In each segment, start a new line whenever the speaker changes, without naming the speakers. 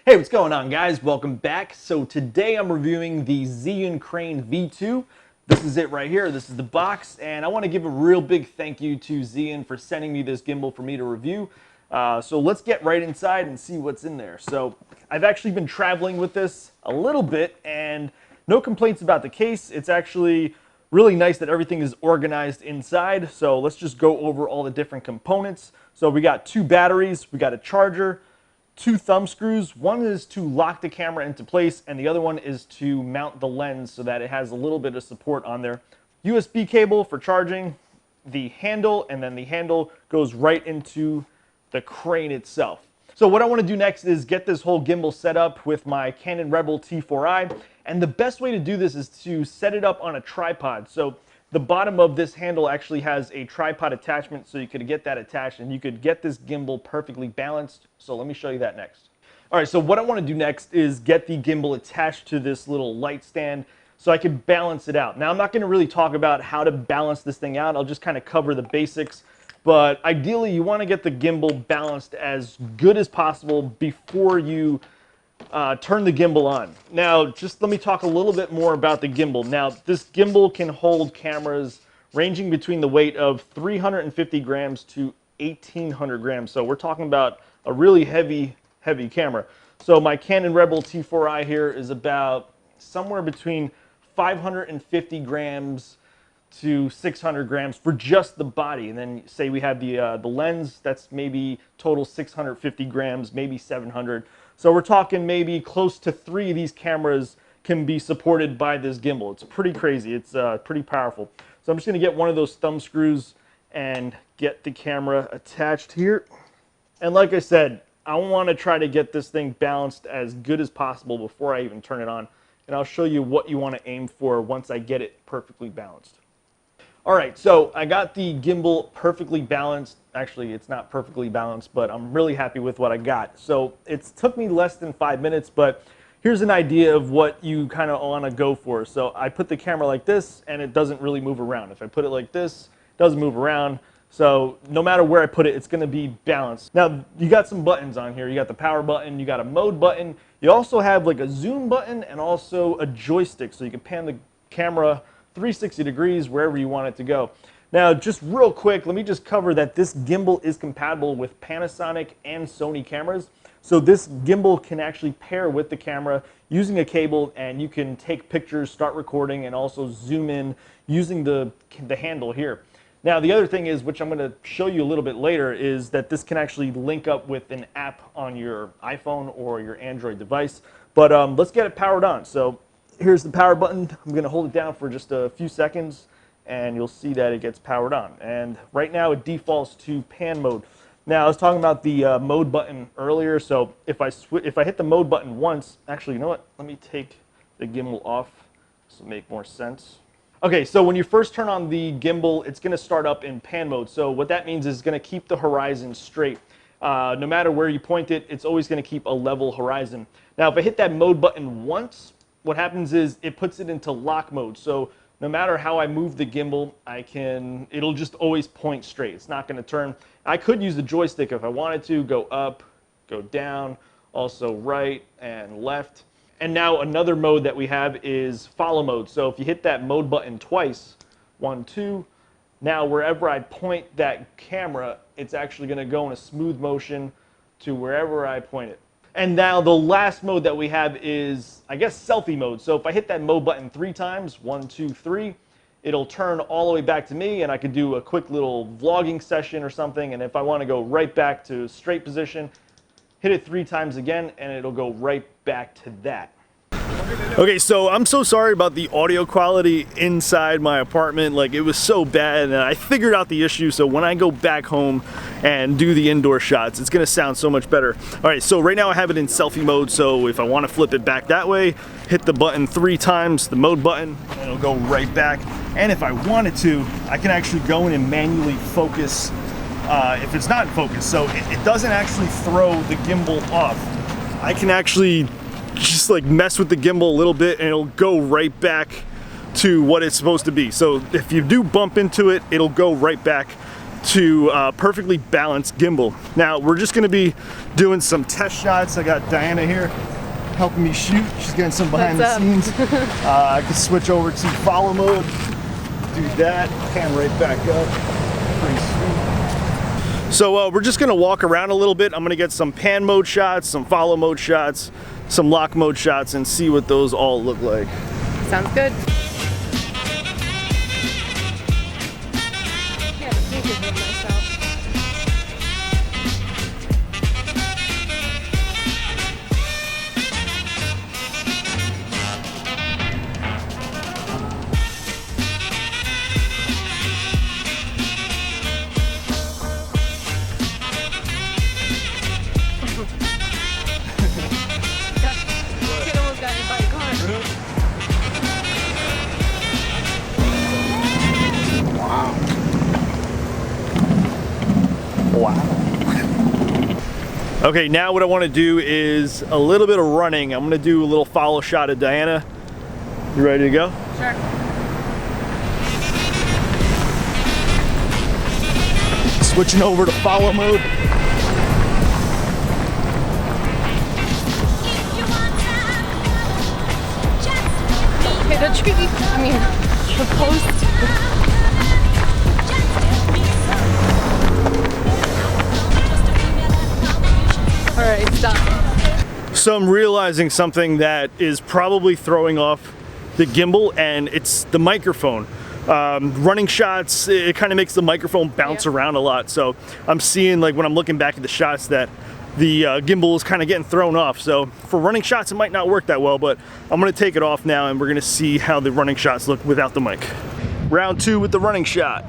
Hey, what's going on, guys? Welcome back. So today I'm reviewing the Zhiyun Crane V2. This is it right here. This is the box, and I want to give a real big thank you to Zhiyun for sending me this gimbal for me to review. So let's get right inside and see what's in there. So I've actually been traveling with this a little bit, and no complaints about the case. It's actually really nice that everything is organized inside. So let's just go over all the different components. So we got two batteries, we got a charger, two thumb screws. One is to lock the camera into place, and the other one is to mount the lens so that it has a little bit of support on there. USB cable for charging, the handle, and then the handle goes right into the crane itself. So what I want to do next is get this whole gimbal set up with my Canon Rebel T4i, and the best way to do this is to set it up on a tripod. So the bottom of this handle actually has a tripod attachment, so you could get that attached and you could get this gimbal perfectly balanced. So let me show you that next. All right, so what I want to do next is get the gimbal attached to this little light stand so I can balance it out. Now, I'm not going to really talk about how to balance this thing out. I'll just kind of cover the basics. But ideally, you want to get the gimbal balanced as good as possible before you turn the gimbal on. Now, just let me talk a little bit more about the gimbal. Now, this gimbal can hold cameras ranging between the weight of 350 grams to 1,800 grams. So we're talking about a really heavy camera. So my Canon Rebel T4i here is about somewhere between 550 grams to 600 grams for just the body. And then say we have the lens, that's maybe total 650 grams, maybe 700. So we're talking maybe close to 3 of these cameras can be supported by this gimbal. It's pretty crazy. It's pretty powerful. So I'm just going to get one of those thumb screws and get the camera attached here. And like I said, I want to try to get this thing balanced as good as possible before I even turn it on. And I'll show you what you want to aim for once I get it perfectly balanced. All right, so I got the gimbal perfectly balanced. Actually, it's not perfectly balanced, but I'm really happy with what I got. So it took me less than 5 minutes, but here's an idea of what you kind of want to go for. So I put the camera like this, and it doesn't really move around. If I put it like this, it doesn't move around. So no matter where I put it, it's going to be balanced. Now, you got some buttons on here. You got the power button, you got a mode button. You also have like a zoom button and also a joystick, so you can pan the camera 360 degrees wherever you want it to go. Now, just real quick, let me just cover that this gimbal is compatible with Panasonic and Sony cameras. So this gimbal can actually pair with the camera using a cable, and you can take pictures, start recording, and also zoom in using the handle here. Now, the other thing is, which I'm going to show you a little bit later, is that this can actually link up with an app on your iPhone or your Android device. But let's get it powered on. So here's the power button. I'm going to hold it down for just a few seconds, and you'll see that it gets powered on. And right now it defaults to pan mode. Now, I was talking about the mode button earlier, so if I hit the mode button once, actually, you know what? Let me take the gimbal off. This will make more sense. Okay, so when you first turn on the gimbal, it's going to start up in pan mode. So what that means is it's going to keep the horizon straight. No matter where you point it, it's always going to keep a level horizon. Now, if I hit that mode button once, what happens is it puts it into lock mode. So no matter how I move the gimbal, it'll just always point straight. It's not going to turn. I could use the joystick if I wanted to, go up, go down, also right and left. And now another mode that we have is follow mode. So if you hit that mode button twice, 1, 2, now wherever I point that camera, it's actually going to go in a smooth motion to wherever I point it. And now the last mode that we have is, I guess, selfie mode. So if I hit that mode button 3 times, 1, 2, 3, it'll turn all the way back to me, and I could do a quick little vlogging session or something. And if I want to go right back to straight position, hit it 3 times again, and it'll go right back to that. Okay, so I'm so sorry about the audio quality inside my apartment. Like, it was so bad, and I figured out the issue, so when I go back home and do the indoor shots, it's gonna sound so much better. All right, so right now I have it in selfie mode, so if I wanna flip it back that way, hit the button 3 times, the mode button, and it'll go right back. And if I wanted to, I can actually go in and manually focus if it's not in focus. So it doesn't actually throw the gimbal off. I can actually just like mess with the gimbal a little bit, and it'll go right back to what it's supposed to be. So if you do bump into it, it'll go right back to perfectly balanced gimbal. Now we're just going to be doing some test shots. I got Diana here helping me shoot. She's getting some behind the scenes. I can switch over to follow mode, do that, pan right back up. Pretty sweet. So we're just going to walk around a little bit. I'm going to get some pan mode shots, some follow mode shots, some lock mode shots, and see what those all look like.
Sounds good.
Okay, now what I want to do is a little bit of running. I'm going to do a little follow shot of Diana. You ready to go?
Sure.
Switching over to follow mode.
Okay, the tree, I mean, the post. All right, stop.
So I'm realizing something that is probably throwing off the gimbal, and it's the microphone. Running shots, it kind of makes the microphone bounce around a lot. So I'm seeing, like, when I'm looking back at the shots, that the gimbal is kind of getting thrown off. So for running shots, it might not work that well, but I'm going to take it off now, and we're going to see how the running shots look without the mic. Round 2 with the running shot.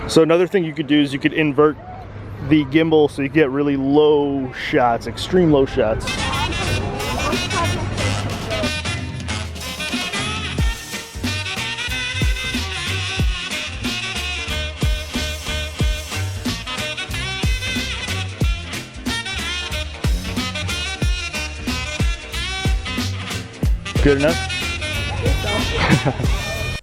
So another thing you could do is you could invert the gimbal so you get really low shots, extreme low shots. Good enough?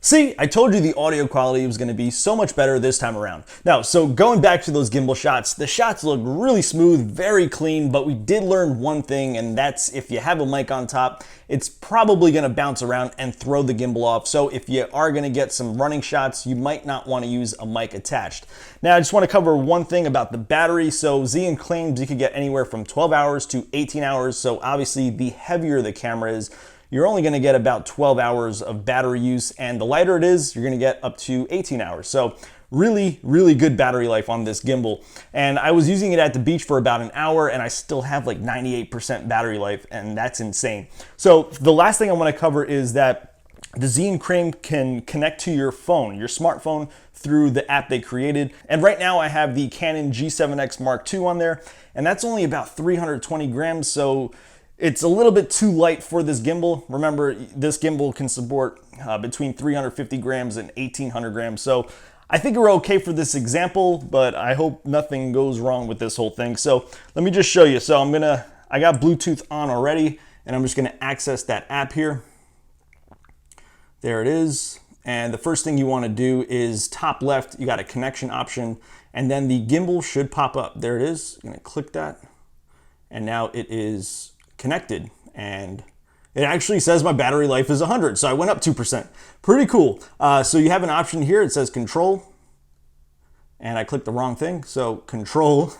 See, I told you the audio quality was going to be so much better this time around. Now, so going back to those gimbal shots, the shots look really smooth, very clean, but we did learn one thing, and that's if you have a mic on top, it's probably going to bounce around and throw the gimbal off. So if you are going to get some running shots, you might not want to use a mic attached. Now, I just want to cover one thing about the battery. So Zhiyun claims you could get anywhere from 12 hours to 18 hours. So obviously, the heavier the camera is, you're only going to get about 12 hours of battery use, and the lighter it is, you're going to get up to 18 hours. So really, really good battery life on this gimbal. And I was using it at the beach for about an hour, and I still have like 98% battery life, and that's insane. So the last thing I want to cover is that the Zhiyun Crane can connect to your phone, your smartphone, through the app they created. And right now I have the Canon G7X Mark II on there, and that's only about 320 grams, so it's a little bit too light for this gimbal. Remember, this gimbal can support between 350 grams and 1800 grams. So I think we're okay for this example, but I hope nothing goes wrong with this whole thing. So let me just show you. So I got Bluetooth on already, and I'm just gonna access that app here. There it is. And the first thing you wanna do is top left, you got a connection option, and then the gimbal should pop up. There it is. I'm gonna click that. And now it is connected, and it actually says my battery life is 100, so I went up 2%. Pretty cool. So you have an option here, it says control, and I clicked the wrong thing, so control,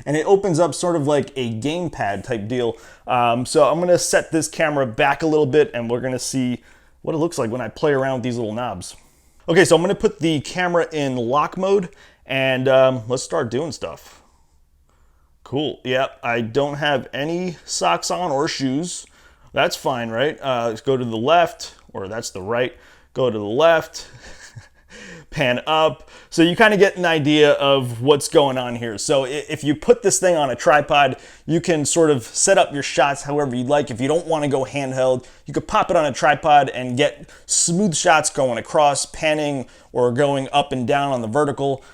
and it opens up sort of like a gamepad type deal. So I'm gonna set this camera back a little bit, and we're gonna see what it looks like when I play around with these little knobs. Okay, so I'm gonna put the camera in lock mode, and let's start doing stuff. Cool. Yep, I don't have any socks on or shoes. That's fine, right? Let's go to the left, or that's the right. Go to the left. pan up. So you kind of get an idea of what's going on here. So if you put this thing on a tripod, you can sort of set up your shots however you'd like. If you don't want to go handheld, you could pop it on a tripod and get smooth shots going across, panning, or going up and down on the vertical.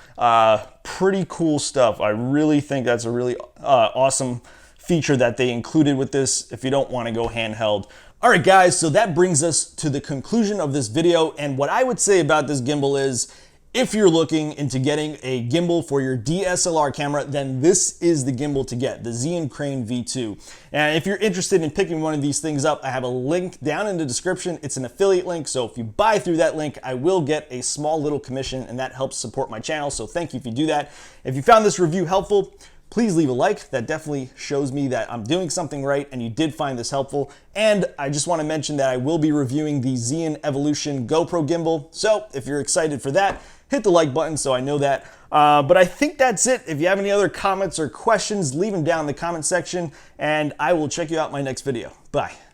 Pretty cool stuff. I really think that's a really awesome feature that they included with this if you don't want to go handheld. All right, guys, so that brings us to the conclusion of this video. And what I would say about this gimbal is, if you're looking into getting a gimbal for your DSLR camera, then this is the gimbal to get, the Zhiyun Crane V2. And if you're interested in picking one of these things up, I have a link down in the description. It's an affiliate link, so if you buy through that link, I will get a small little commission, and that helps support my channel, so thank you if you do that. If you found this review helpful, please leave a like. That definitely shows me that I'm doing something right and you did find this helpful. And I just want to mention that I will be reviewing the Zhiyun Evolution GoPro gimbal. So if you're excited for that, hit the like button so I know that. But I think that's it. If you have any other comments or questions, leave them down in the comment section and I will check you out in my next video. Bye.